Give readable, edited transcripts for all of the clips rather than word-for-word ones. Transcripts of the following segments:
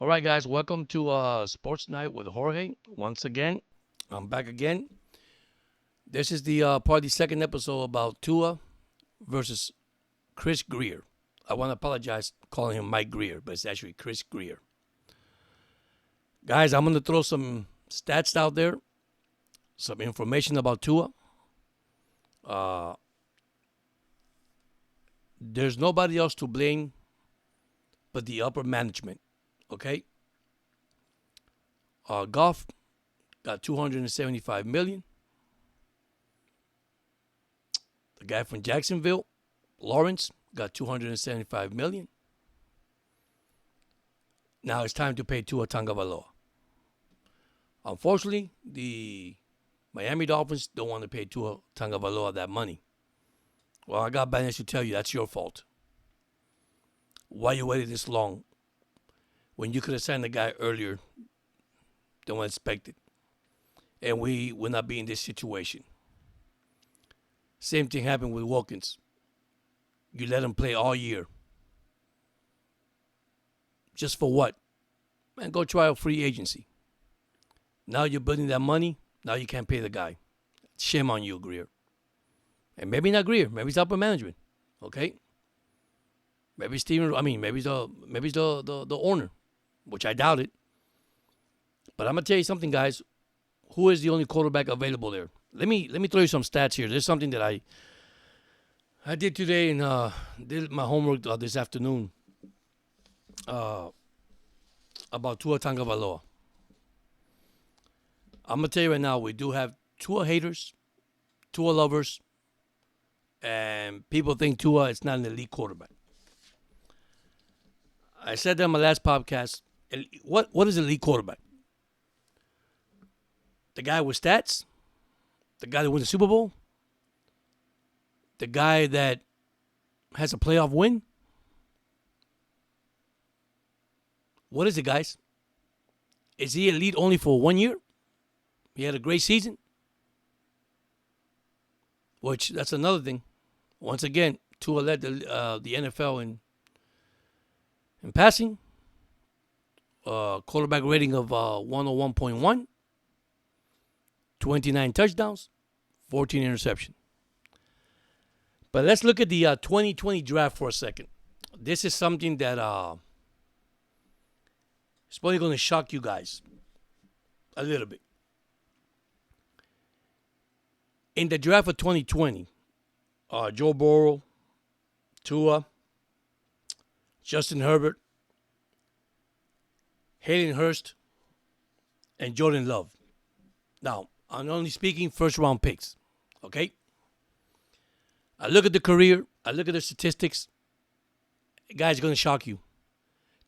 All right, guys, welcome to Sports Night with Jorge. Once again, I'm back again. This is the part of the second episode about Tua versus Chris Greer. I want to apologize calling him Mike Greer, but it's actually Chris Greer. Guys, I'm going to throw some stats out there, some information about Tua. There's nobody else to blame but the upper management, okay? Goff got $275 million. The guy from Jacksonville, Lawrence, got $275 million. Now it's time to pay Tua Tagovailoa. Unfortunately, the Miami Dolphins don't want to pay Tua Tagovailoa that money. Well, I got bad news to tell you. That's your fault. Why you waited this long when you could have signed the guy earlier than was expected? And we will not be in this situation. Same thing happened with Wilkins. You let him play all year. Just for what? Man, go try a free agency. Now you're building that money. Now you can't pay the guy. Shame on you, Greer. And maybe not Greer. Maybe it's upper management. Okay? Maybe Steven. Maybe it's the owner, which I doubt it. But I'm gonna tell you something, guys. Who is the only quarterback available there? Let me throw you some stats here. There's something that I did today and did my homework this afternoon about Tua Tagovailoa. I'm gonna tell you right now, we do have Tua haters, Tua lovers, and people think Tua is not an elite quarterback. I said that in my last podcast. What is an elite quarterback? The guy with stats? The guy that wins the Super Bowl? The guy that has a playoff win? What is it, guys? Is he elite only for 1 year? He had a great season? Which, that's another thing. Once again, Tua led the NFL in passing. Quarterback rating of 101.1. 29 touchdowns, 14 interceptions. But let's look at the 2020 draft for a second. This is something that is probably going to shock you guys a little bit. In the draft of 2020, Joe Burrow, Tua, Justin Herbert, Hayden Hurst, and Jordan Love. Now, I'm only speaking first-round picks, okay? I look at the career. I look at the statistics. Guys, going to shock you.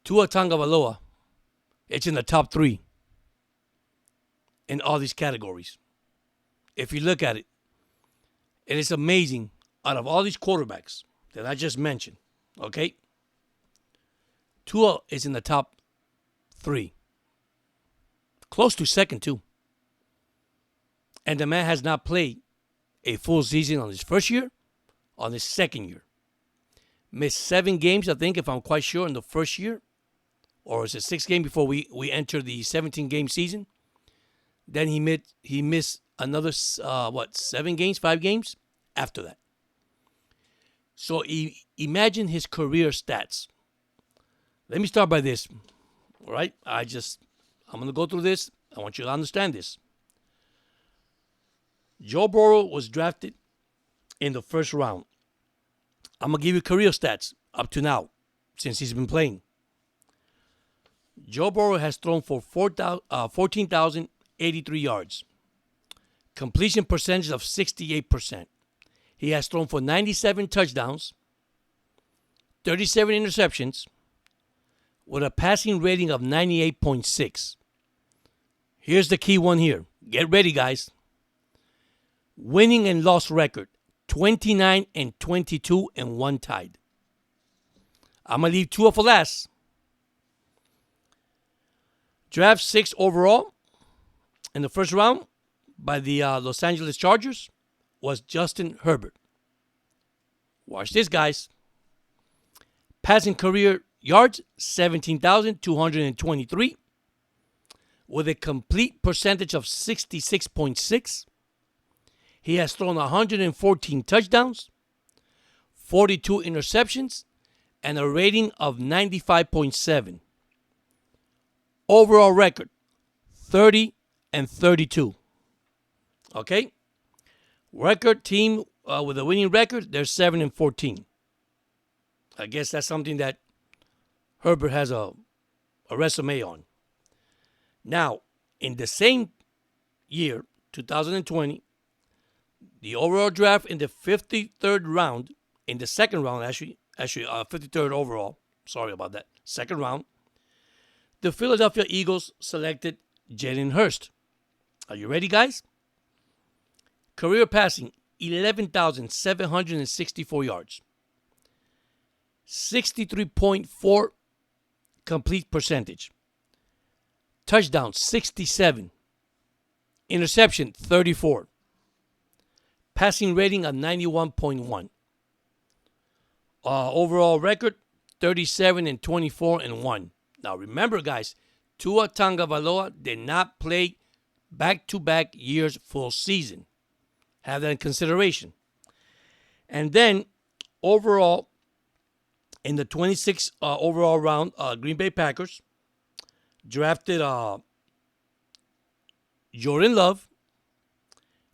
Tua Tagovailoa, it's in the top 3 in all these categories. If you look at it, it is amazing. Out of all these quarterbacks that I just mentioned, okay? Tua is in the top 3. Close to second, too. And the man has not played a full season on his first year, on his second year. Missed 7 games, I think, if I'm quite sure, in the first year. Or is it 6 games before we enter the 17-game season? Then he missed another, 7 games, 5 games after that. So imagine his career stats. Let me start by this, all right? I'm going to go through this. I want you to understand this. Joe Burrow was drafted in the first round. I'm going to give you career stats up to now, since he's been playing. Joe Burrow has thrown for 14,083 yards. Completion percentage of 68%. He has thrown for 97 touchdowns, 37 interceptions, with a passing rating of 98.6. Here's the key one here. Get ready, guys. Winning and loss record, 29 and 22 and 1 tied. I'm going to leave Tua for last. Draft 6 overall in the first round by the Los Angeles Chargers was Justin Herbert. Watch this, guys. Passing career yards, 17,223, with a complete percentage of 66.6. He has thrown 114 touchdowns, 42 interceptions, and a rating of 95.7. Overall record, 30-32. Okay? Record team with a winning record, they're 7-14. I guess that's something that Herbert has a resume on. Now, in the same year, 2020, the overall draft in the 53rd round, in the second round, actually 53rd overall, sorry about that, second round, the Philadelphia Eagles selected Jalen Hurst. Are you ready, guys? Career passing, 11,764 yards. 63.4 complete percentage. Touchdown, 67. Interception, 34. Passing rating of 91.1. Overall record, 37-24-1. Now remember, guys, Tua Tagovailoa did not play back-to-back years full season. Have that in consideration. And then overall, in the 26th overall round, Green Bay Packers drafted Jordan Love.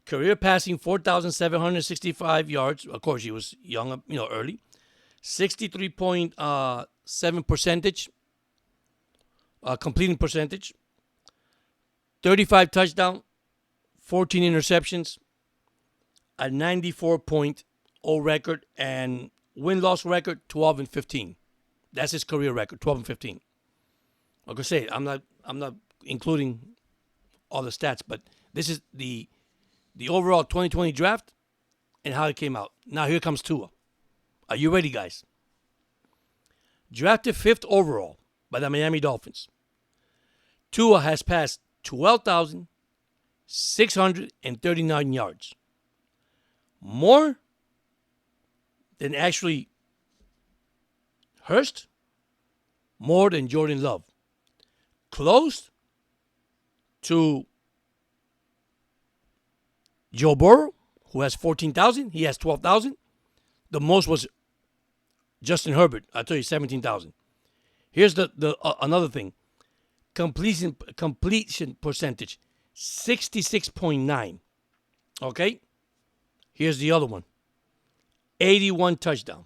Career passing 4,765 yards. Of course, he was young, early. 63.7 percentage, completing percentage. 35 touchdowns, 14 interceptions, a 94.0 record, and win-loss record 12-15. That's his career record, 12-15. Like I say, I'm not including all the stats, but this is the overall 2020 draft and how it came out. Now here comes Tua. Are you ready, guys? Drafted 5th overall by the Miami Dolphins. Tua has passed 12,639 yards. More than actually Hurst, more than Jordan Love. Close to Joe Burrow, who has 14,000. He has 12,000. The most was Justin Herbert. I tell you, 17,000. Here's the another thing. Completion percentage, 66.9. Okay? Here's the other one. 81 touchdown.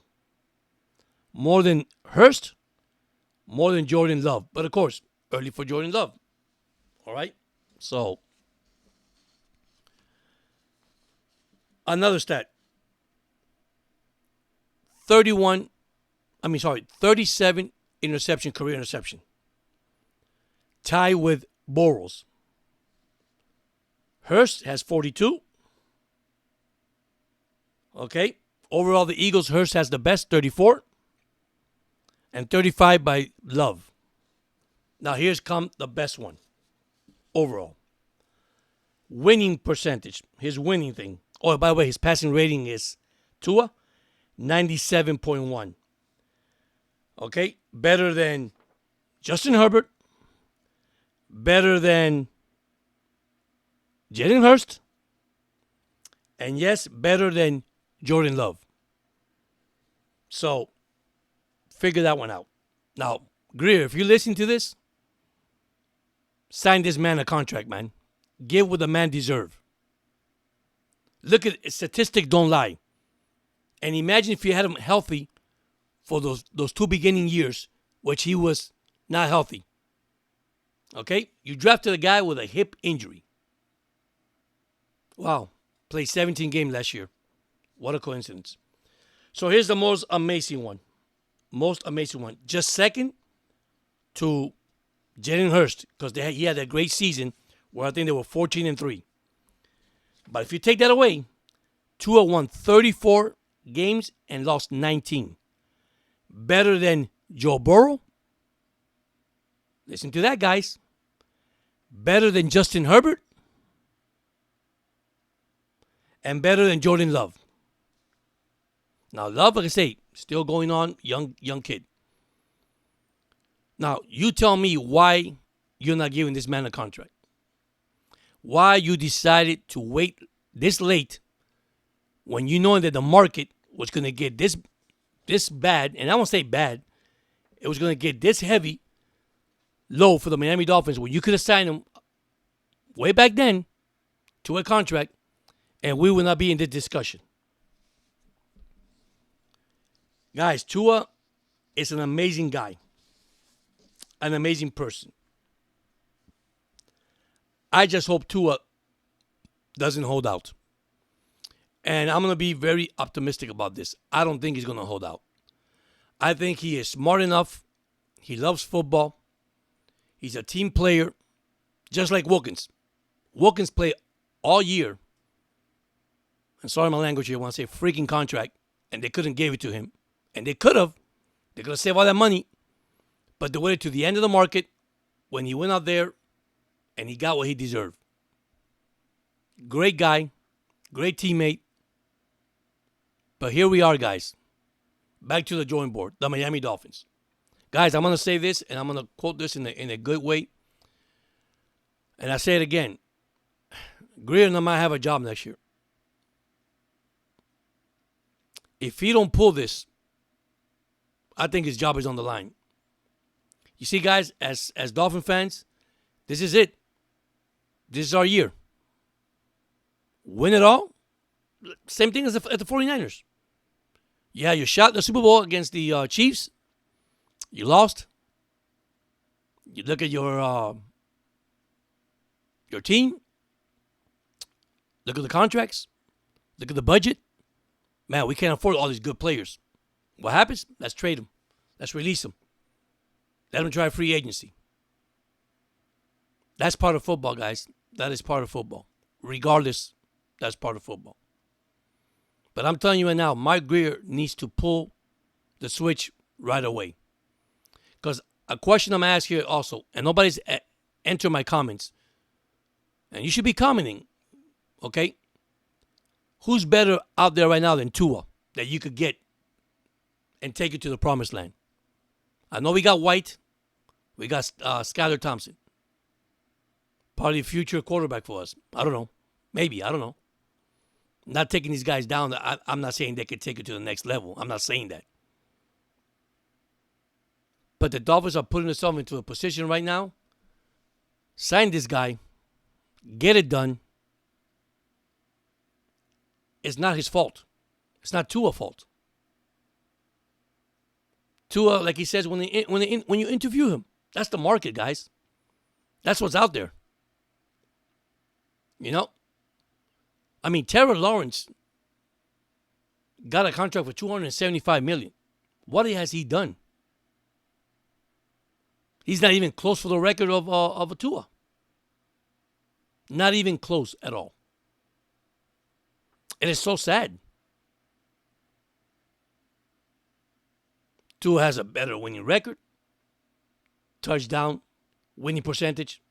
More than Hurst, more than Jordan Love. But of course, early for Jordan Love. All right? So, another stat. 37 career interception. Tie with Bortles. Hurst has 42. Okay. Overall, the Eagles, Hurst has the best, 34. And 35 by Love. Now, here's come the best one. Overall. Winning percentage. His winning thing. Oh, by the way, his passing rating is Tua, 97.1. Okay. Better than Justin Herbert. Better than Jalen Hurst. And yes, better than Jordan Love. So, figure that one out. Now, Greer, if you're listening to this, sign this man a contract, man. Give what the man deserves. Look at statistics don't lie. And imagine if you had him healthy for those 2 beginning years, which he was not healthy. Okay? You drafted a guy with a hip injury. Wow. Played 17 games last year. What a coincidence. So here's the most amazing one. Just second to Jalen Hurst, because he had a great season where I think they were 14-3. But if you take that away, Tua won 34 games and lost 19. Better than Joe Burrow. Listen to that, guys. Better than Justin Herbert. And better than Jordan Love. Now, Love, like I say, still going on, young kid. Now, you tell me why you're not giving this man a contract. Why you decided to wait this late when you know that the market was going to get this bad, and I won't say bad, it was going to get this heavy low for the Miami Dolphins when you could have signed him way back then to a contract, and we will not be in this discussion. Guys, Tua is an amazing guy, an amazing person. I just hope Tua doesn't hold out. And I'm going to be very optimistic about this. I don't think he's going to hold out. I think he is smart enough. He loves football. He's a team player, just like Wilkins. Wilkins played all year. And sorry my language here, I want to say freaking contract. And they couldn't give it to him. And they could have. They could have saved all that money. But they waited to the end of the market when he went out there and he got what he deserved. Great guy. Great teammate. But here we are, guys. Back to the drawing board. The Miami Dolphins. Guys, I'm going to say this, and I'm going to quote this in a good way. And I say it again. Greer might have a job next year. If he don't pull this, I think his job is on the line. You see, guys, as Dolphin fans, this is it. This is our year. Win it all. Same thing as at the 49ers. Yeah, you shot the Super Bowl against the Chiefs. You lost. You look at your team. Look at the contracts. Look at the budget. Man, we can't afford all these good players. What happens? Let's trade them. Let's release them. Let them try free agency. That's part of football, guys. That is part of football. Regardless, that's part of football. But I'm telling you right now, Mike Greer needs to pull the switch right away. Because a question I'm asking here also, and nobody's entered my comments, and you should be commenting, okay? Who's better out there right now than Tua that you could get and take it to the promised land? I know we got White. We got Skylar Thompson. Probably a future quarterback for us. I don't know. Maybe. I don't know. Not taking these guys down. I'm not saying they could take it to the next level. I'm not saying that. But the Dolphins are putting themselves into a position right now. Sign this guy. Get it done. It's not his fault. It's not Tua's fault. Tua, like he says when you interview him, that's the market, guys. That's what's out there. You know? I mean, Trevor Lawrence got a contract for $275 million. What has he done? He's not even close for the record of a Tua. Not even close at all. And it's so sad. Tua has a better winning record, touchdown, winning percentage.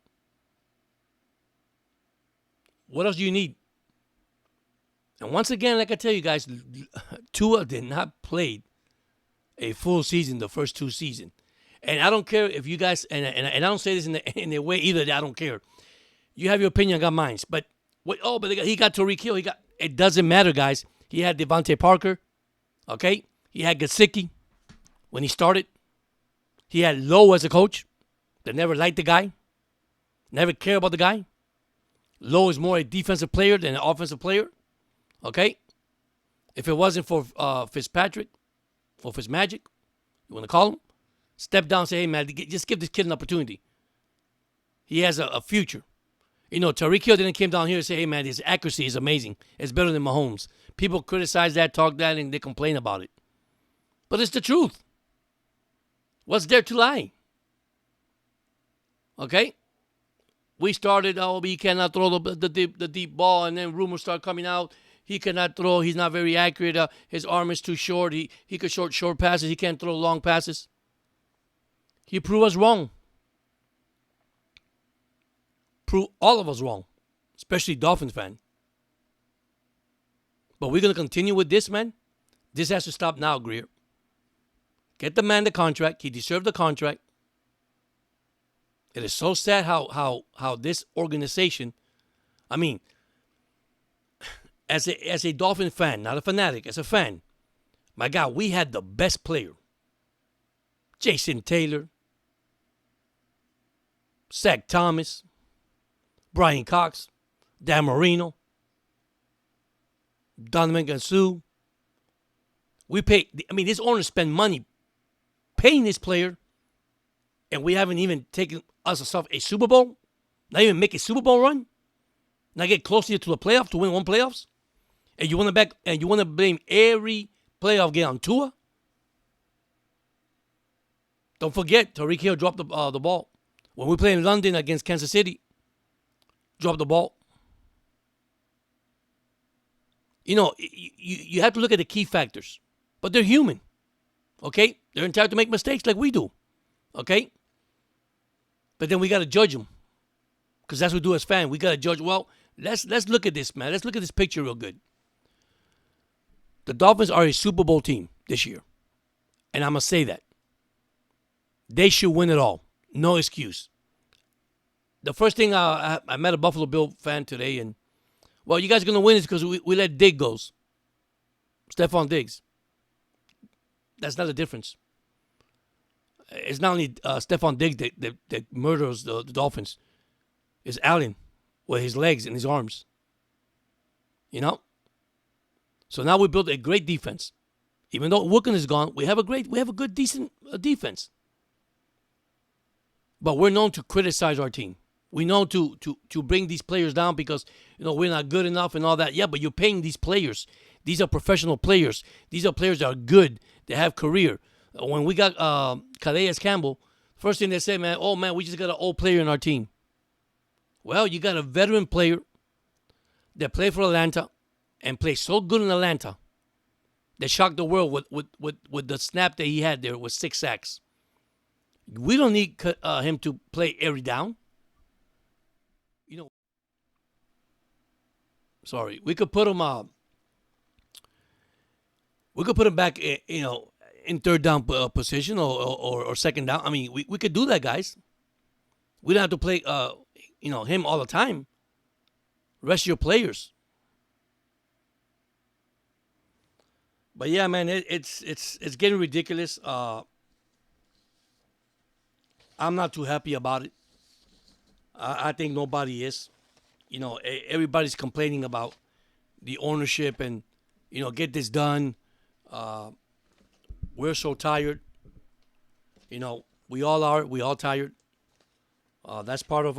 What else do you need? And once again, like I tell you guys, Tua did not play a full season the first two seasons. And I don't care if you guys, and I don't say this in a way either that I don't care. You have your opinion, I got mine. But he got Tyreek Hill. It doesn't matter, guys. He had Devontae Parker, okay? He had Gesicki when he started. He had Lowe as a coach. They never liked the guy. Never cared about the guy. Lowe is more a defensive player than an offensive player. Okay? If it wasn't for Fitzpatrick or Fitzmagic, you want to call him, step down and say, hey, man, just give this kid an opportunity. He has a future. You know, Tyreek Hill didn't come down here and say, hey, man, his accuracy is amazing. It's better than Mahomes. People criticize that, talk that, and they complain about it. But it's the truth. What's there to lie? Okay? We started, he cannot throw the deep ball, and then rumors start coming out. He cannot throw. He's not very accurate. His arm is too short. He could short passes. He can't throw long passes. He proved us wrong. Proved all of us wrong, especially Dolphins fan. But we're going to continue with this, man. This has to stop now, Greer. Get the man the contract. He deserved the contract. It is so sad how this organization, I mean, as a Dolphin fan, not a fanatic, as a fan, my God, we had the best player. Jason Taylor, Zach Thomas, Brian Cox, Dan Marino, Donovan Gansu. We pay. I mean, this owner spend money paying this player, and we haven't even taken ourselves a Super Bowl. Not even make a Super Bowl run. Not get closer to the playoff to win one playoffs. And you want to blame every playoff game on Tua. Don't forget, Tyreek Hill dropped the ball when we played in London against Kansas City. Dropped the ball. You know, you have to look at the key factors. But they're human. Okay? They're entitled to make mistakes like we do. Okay? But then we got to judge them. Because that's what we do as fans. We got to judge. Well, let's look at this, man. Let's look at this picture real good. The Dolphins are a Super Bowl team this year. And I'm going to say that. They should win it all. No excuse. The first thing, I met a Buffalo Bill fan today, and, well, you guys are going to win this because we let Diggs go. Stephon Diggs. That's not the difference. It's not only Stephon Diggs that murders the Dolphins. It's Allen with his legs and his arms. You know? So now we built a great defense. Even though Wilkins is gone, we have a good, decent defense. But we're known to criticize our team. We know to bring these players down because, you know, we're not good enough and all that. Yeah, but you're paying these players. These are professional players. These are players that are good. They have career. When we got Calais Campbell, first thing they said, man, oh, man, we just got an old player in our team. Well, you got a veteran player that played for Atlanta and played so good in Atlanta that shocked the world with the snap that he had there with 6 sacks. We don't need him to play every down. You know, sorry, we could put him back, you know, in third down position or second down. I mean, we could do that, guys. We don't have to play, you know, him all the time. Rest your players. But yeah, man, it's getting ridiculous. I'm not too happy about it. I think nobody is. You know, everybody's complaining about the ownership and, you know, get this done. We're so tired. You know, we all are. We all tired. That's part of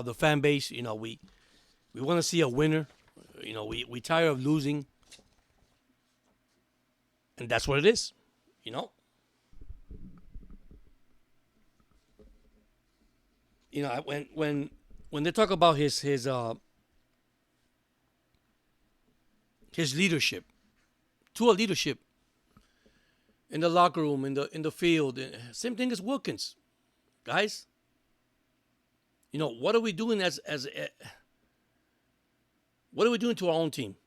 the fan base. You know, we want to see a winner. You know, we tired of losing. And that's what it is. You know. You know, when they talk about his leadership, Tua leadership in the locker room, in the field, same thing as Wilkins, guys. You know, what are we doing what are we doing to our own team?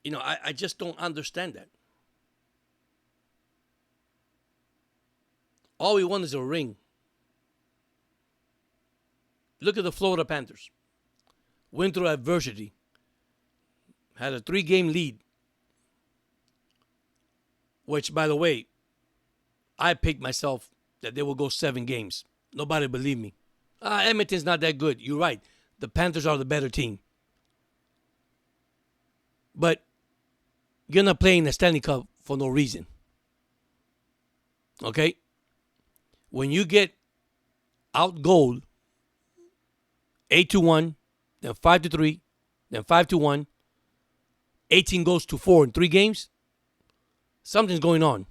You know, I just don't understand that. All we want is a ring. Look at the Florida Panthers. Went through adversity. Had a 3-game lead. Which, by the way, I picked myself that they will go 7 games. Nobody believed me. Edmonton's not that good. You're right. The Panthers are the better team. But you're not playing the Stanley Cup for no reason. Okay? When you get out-goaled 8-1, then 5-3, then 5-1, 18 goes to 4 in 3 games, something's going on.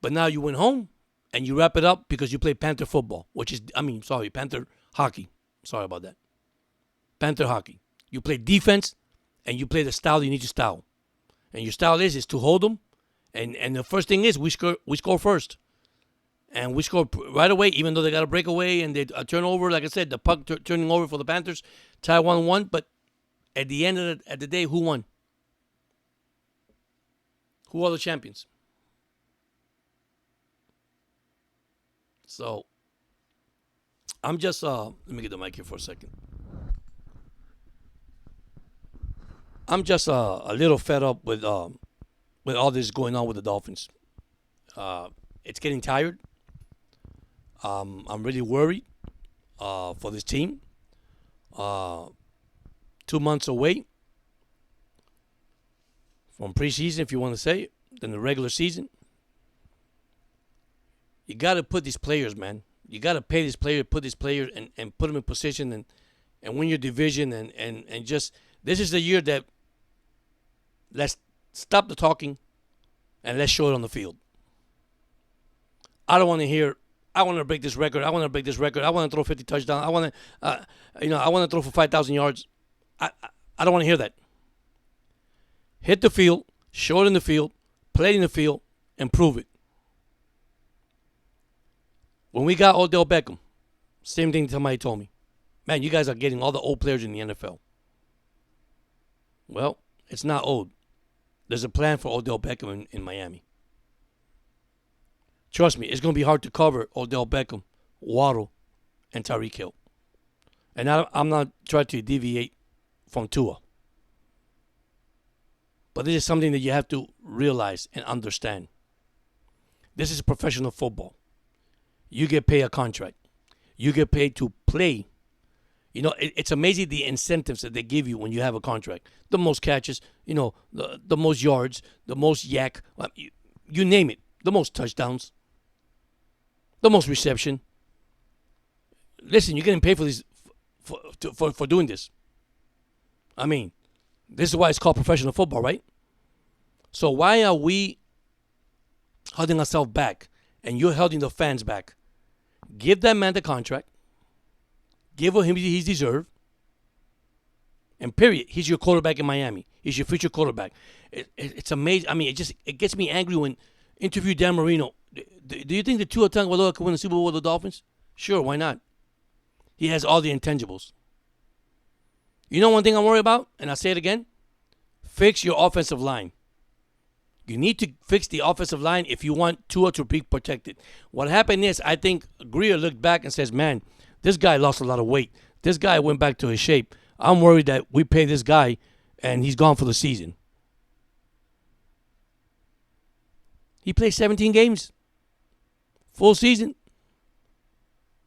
But now you went home and you wrap it up because you play Panther football, Panther hockey. Sorry about that. Panther hockey. You play defense and you play the style you need to style. And your style is to hold them. And the first thing is we score first. And we scored right away, even though they got a breakaway and they turn over. Like I said, the puck turning over for the Panthers, tie 1-1. But at the end of the day, who won? Who are the champions? So I'm just let me get the mic here for a second. I'm just a little fed up with all this going on with the Dolphins. It's getting tired. I'm really worried for this team. 2 months away from preseason, if you want to say it, than the regular season. You got to put these players, man. You got to pay these players, put these players, and put them in position and win your division. And just, this is the year that let's stop the talking and let's show it on the field. I don't want to hear, I want to break this record. I want to break this record. I want to throw 50 touchdowns. I want to, I want to throw for 5,000 yards. I don't want to hear that. Hit the field, show it in the field, play it in the field, and prove it. When we got Odell Beckham, same thing somebody told me. Man, you guys are getting all the old players in the NFL. Well, it's not old. There's a plan for Odell Beckham in Miami. Trust me, it's going to be hard to cover Odell Beckham, Waddle, and Tyreek Hill. And I'm not trying to deviate from Tua. But this is something that you have to realize and understand. This is professional football. You get paid a contract. You get paid to play. It's amazing the incentives that they give you when you have a contract. The most catches, the most yards, the most yak, you name it. The most touchdowns, the most reception. Listen, you're getting paid for this for doing this. I mean, this is why it's called professional football, right? So why are we holding ourselves back and you're holding the fans back? Give that man the contract. Give him he's deserved. And period. He's your quarterback in Miami. He's your future quarterback. It's amazing. I mean, it gets me angry when interview Dan Marino. Do you think the Tua Tagovailoa can win the Super Bowl with the Dolphins? Sure, why not? He has all the intangibles. You know one thing I'm worried about, and I'll say it again? Fix your offensive line. You need to fix the offensive line if you want Tua to be protected. What happened is, I think Greer looked back and says, man, this guy lost a lot of weight. This guy went back to his shape. I'm worried that we pay this guy and he's gone for the season. He played 17 games. Full season.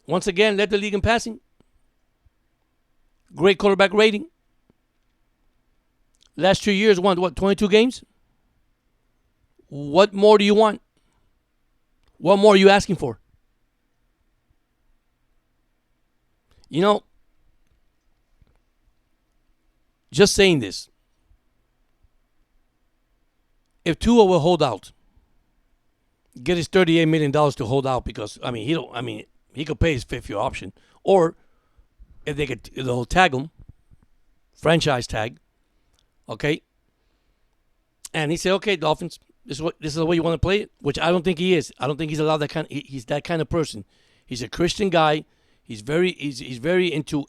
Once again, led the league in passing. Great quarterback rating. Last 2 years, won, 22 games? What more do you want? What more are you asking for? Just saying this. If Tua will hold out, get his $38 million to hold out because, he could pay his fifth-year option. Or if they'll tag him, franchise tag, okay? And he said, okay, Dolphins, this is the way you want to play it, which I don't think he is. I don't think he's allowed that kind. He's that kind of person. He's a Christian guy. He's very into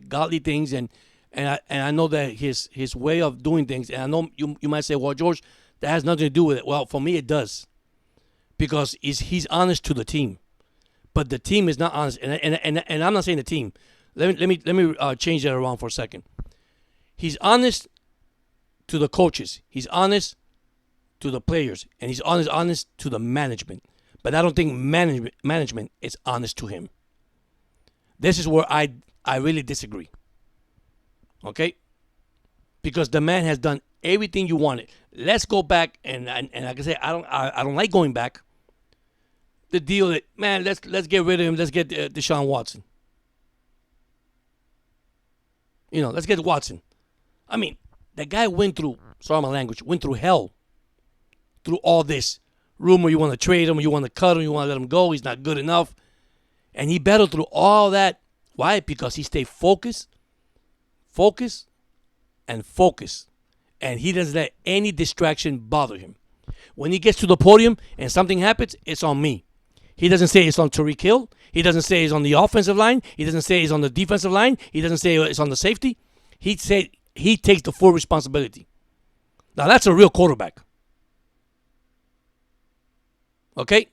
godly things, and I know that his way of doing things. And I know you might say, well, George, that has nothing to do with it. Well, for me, it does, because he's honest to the team, but the team is not honest. And I'm not saying the team. Let me change that around for a second. He's honest to the coaches. He's honest to the players, and he's honest to the management. But I don't think management is honest to him. This is where I really disagree. Okay? Because the man has done everything you wanted. Let's go back, and like I say, I don't like going back. The deal that, man, let's get rid of him. Let's get Deshaun Watson. Let's get Watson. I mean, the guy went through, sorry my language, went through hell. Through all this rumor, you want to trade him, you want to cut him, you want to let him go, he's not good enough. And he battled through all that. Why? Because he stayed focused, and he doesn't let any distraction bother him. When he gets to the podium and something happens, it's on me. He doesn't say it's on Tyreek Hill. He doesn't say it's on the offensive line. He doesn't say it's on the defensive line. He doesn't say it's on the safety. He takes the full responsibility. Now, that's a real quarterback. Okay?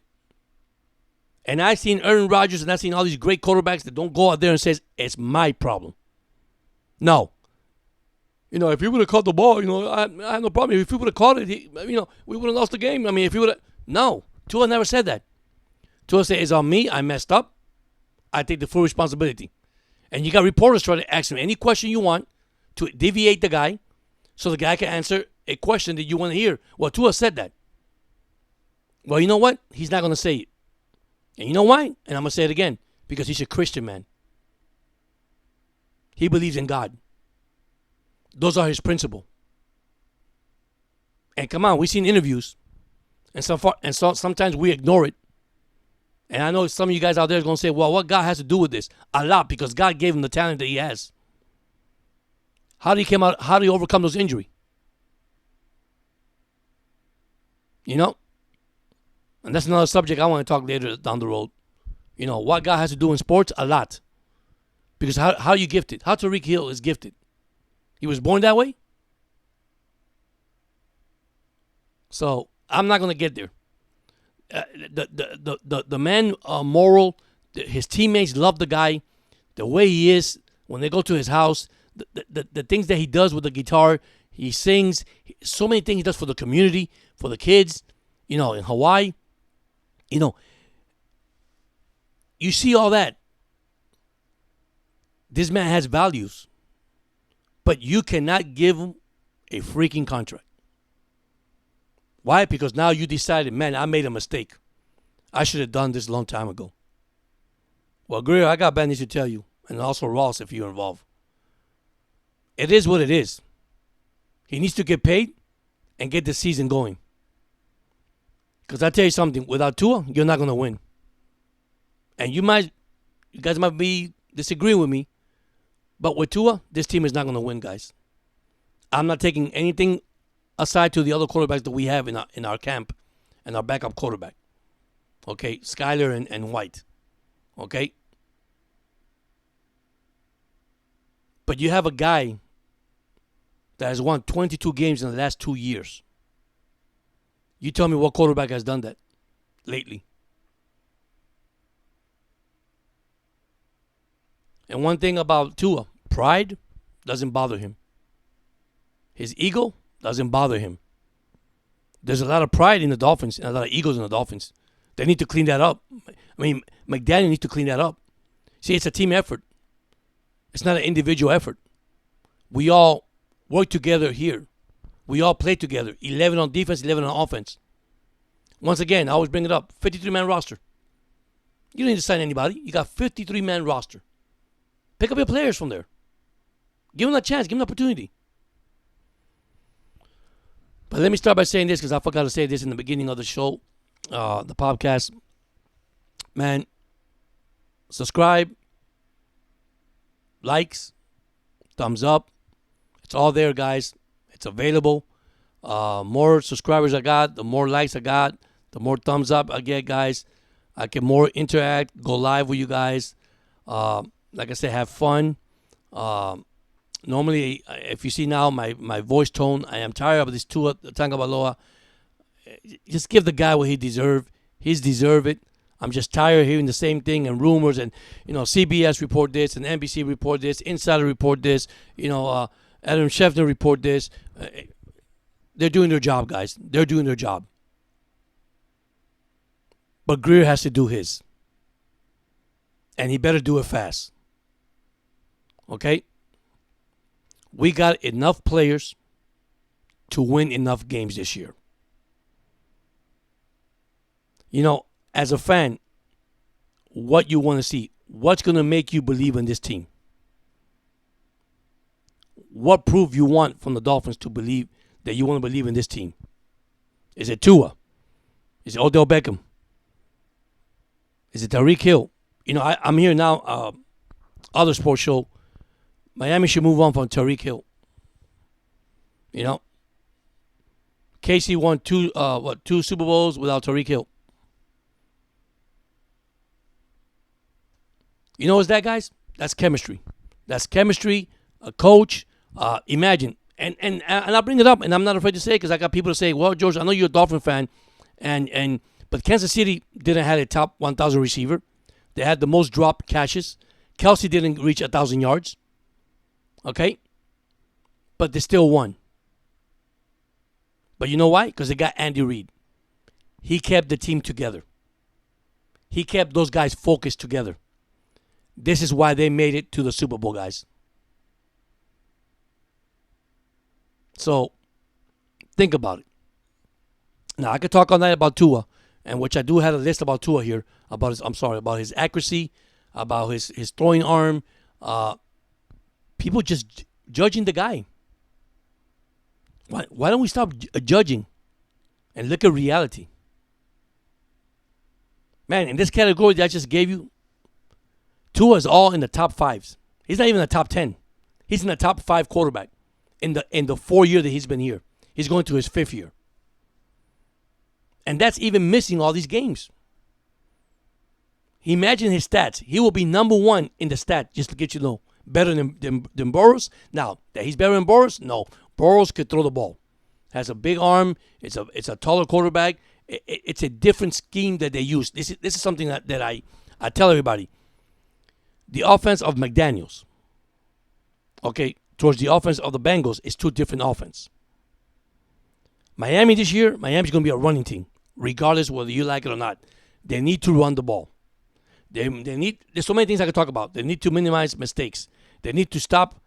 And I've seen Aaron Rodgers and I've seen all these great quarterbacks that don't go out there and says, it's my problem. No. If he would have caught the ball, I have no problem. If he would have caught it, we would have lost the game. I mean, if he would have. No. Tua never said that. Tua said, it's on me. I messed up. I take the full responsibility. And you got reporters trying to ask him any question you want to deviate the guy so the guy can answer a question that you want to hear. Well, Tua said that. Well, you know what? He's not going to say it. And you know why? And I'm going to say it again. Because he's a Christian man. He believes in God. Those are his principles. And come on, we've seen interviews. And sometimes we ignore it. And I know some of you guys out there are going to say, well, what God has to do with this? A lot, because God gave him the talent that he has. How did he come out? How did he overcome those injuries? And that's another subject I want to talk later down the road. What God has to do in sports? A lot. Because how are you gifted? How Tyreek Hill is gifted? He was born that way? So, I'm not going to get there. The man, moral, his teammates love the guy, the way he is. When they go to his house, the things that he does with the guitar, he sings, so many things he does for the community, for the kids, in Hawaii. You see all that. This man has values, but you cannot give him a freaking contract. Why? Because now you decided, man, I made a mistake. I should have done this a long time ago. Well, Greer, I got bad news to tell you, and also Ross if you're involved. It is what it is. He needs to get paid and get the season going. Because I tell you something, without Tua, you're not going to win. And you guys might be disagreeing with me, but with Tua, this team is not going to win, guys. I'm not taking anything aside to the other quarterbacks that we have in our camp and our backup quarterback. Okay, Skyler and White. Okay? But you have a guy that has won 22 games in the last 2 years. You tell me what quarterback has done that lately. And one thing about Tua, pride doesn't bother him. His ego doesn't bother him. There's a lot of pride in the Dolphins and a lot of egos in the Dolphins. They need to clean that up. I mean, McDaniel needs to clean that up. See, it's a team effort. It's not an individual effort. We all work together here. We all play together. 11 on defense, 11 on offense. Once again, I always bring it up. 53-man roster. You don't need to sign anybody. You got 53-man roster. Pick up your players from there. Give them a chance. Give them an opportunity. But let me start by saying this because I forgot to say this in the beginning of the show, the podcast. Man, subscribe, likes, thumbs up. It's all there, guys. It's available. More subscribers I got, the more likes I got, the more thumbs up I get, guys. I can more interact, go live with you guys. Like I said, have fun. Normally, if you see now my voice tone, I am tired of this Tua Tagovailoa. Just give the guy what he deserves. He's deserved it. I'm just tired of hearing the same thing and rumors and, CBS report this and NBC report this, Insider report this, Adam Schefter report this. They're doing their job, guys. They're doing their job. But Greer has to do his. And he better do it fast. Okay? We got enough players to win enough games this year. As a fan, what you want to see, what's going to make you believe in this team? What proof you want from the Dolphins to believe that you want to believe in this team? Is it Tua? Is it Odell Beckham? Is it Tyreek Hill? I'm here now, other sports show. Miami should move on from Tyreek Hill. Casey won two Super Bowls without Tyreek Hill. What's that, guys? That's chemistry. That's chemistry. A coach. Imagine. And I'll bring it up, and I'm not afraid to say it because I got people to say, well, George, I know you're a Dolphin fan, But Kansas City didn't have a top 1,000 receiver. They had the most dropped catches. Kelsey didn't reach 1,000 yards. Okay? But they still won. But you know why? Because they got Andy Reid. He kept the team together. He kept those guys focused together. This is why they made it to the Super Bowl, guys. So, think about it. Now, I could talk all night about Tua, and which I do have a list about Tua here, about his accuracy, about his throwing arm. People just judging the guy. Why don't we stop judging and look at reality? Man, in this category that I just gave you, Tua is all in the top fives. He's not even in the top 10. He's in the top 5 quarterback in the 4 years that he's been here. He's going to his 5th year. And that's even missing all these games. Imagine his stats. He will be number 1 in the stat, just to get you to know. Better than Burrows. Now, that he's better than Burrows? No. Burrows could throw the ball. Has a big arm. It's a taller quarterback. It's a different scheme that they use. This is something that I tell everybody. The offense of McDaniels, okay, towards the offense of the Bengals is 2 different offense. Miami this year, Miami's going to be a running team, regardless whether you like it or not. They need to run the ball. They need. There's so many things I could talk about. They need to minimize mistakes. They need to stop,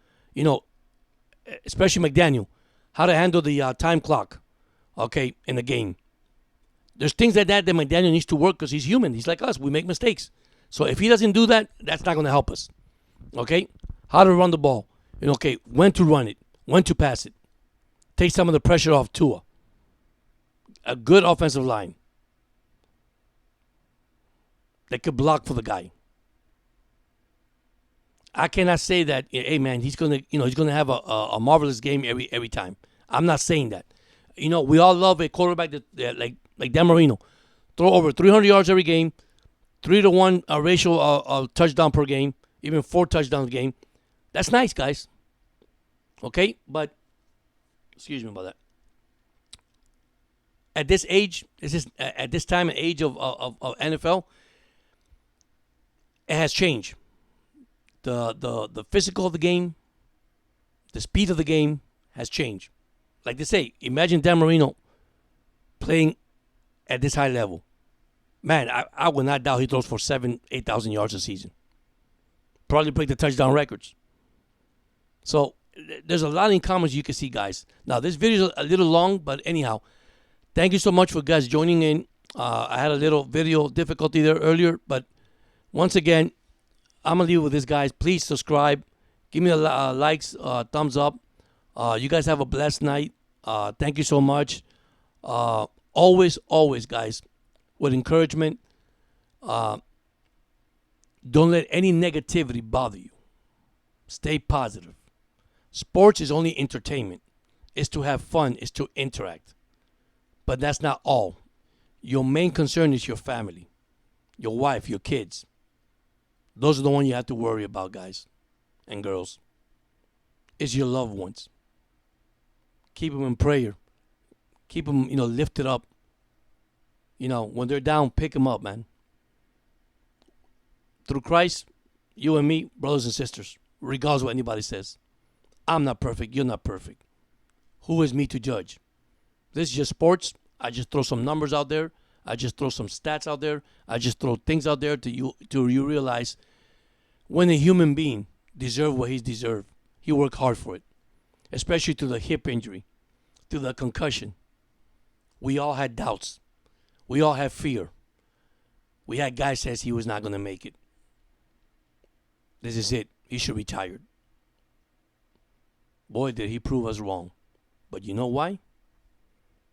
especially McDaniel, how to handle the time clock, okay, in the game. There's things like that McDaniel needs to work because he's human. He's like us. We make mistakes. So if he doesn't do that, that's not going to help us. Okay? How to run the ball. Okay, when to run it. When to pass it. Take some of the pressure off Tua. A good offensive line. That could block for the guy. I cannot say that, hey man, he's gonna have a marvelous game every time. I'm not saying that. We all love a quarterback that like Dan Marino, throw over 300 yards every game, 3-to-1 ratio of touchdown per game, even 4 touchdowns a game. That's nice, guys. Okay, but excuse me about that. At this age, at this time and age of NFL, it has changed. The physical of the game, the speed of the game has changed. Like they say, imagine Dan Marino playing at this high level. Man, I would not doubt he throws for 8,000 yards a season. Probably break the touchdown records. So there's a lot in comments you can see, guys. Now, this video is a little long, but anyhow, thank you so much for guys joining in. I had a little video difficulty there earlier, but once again, I'm going to leave it with this, guys. Please subscribe. Give me a likes, thumbs up. You guys have a blessed night. Thank you so much. Always, guys, with encouragement, don't let any negativity bother you. Stay positive. Sports is only entertainment. It's to have fun. It's to interact. But that's not all. Your main concern is your family, your wife, your kids. Those are the ones you have to worry about, guys and girls. It's your loved ones. Keep them in prayer. Keep them, lifted up. When they're down, pick them up, man. Through Christ, you and me, brothers and sisters, regardless of what anybody says. I'm not perfect. You're not perfect. Who is me to judge? This is just sports. I just throw some numbers out there. I just throw some stats out there. I just throw things out there to you realize when a human being deserves what he's deserved, he worked hard for it. Especially to the hip injury, to the concussion. We all had doubts. We all had fear. We had guys says he was not going to make it. This is it. He should be retired. Boy, did he prove us wrong. But you know why?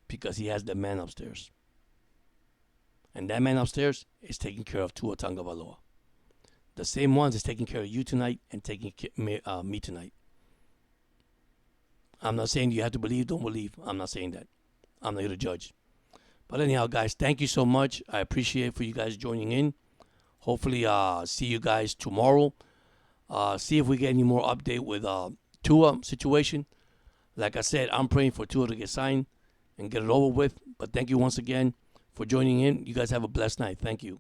Because he has the man upstairs. And that man upstairs is taking care of Tua Tagovailoa. The same ones is taking care of you tonight and taking me tonight. I'm not saying you have to believe, don't believe. I'm not saying that. I'm not here to judge. But anyhow, guys, thank you so much. I appreciate for you guys joining in. Hopefully, see you guys tomorrow. See if we get any more update with Tua situation. Like I said, I'm praying for Tua to get signed and get it over with. But thank you once again for joining in. You guys have a blessed night. Thank you.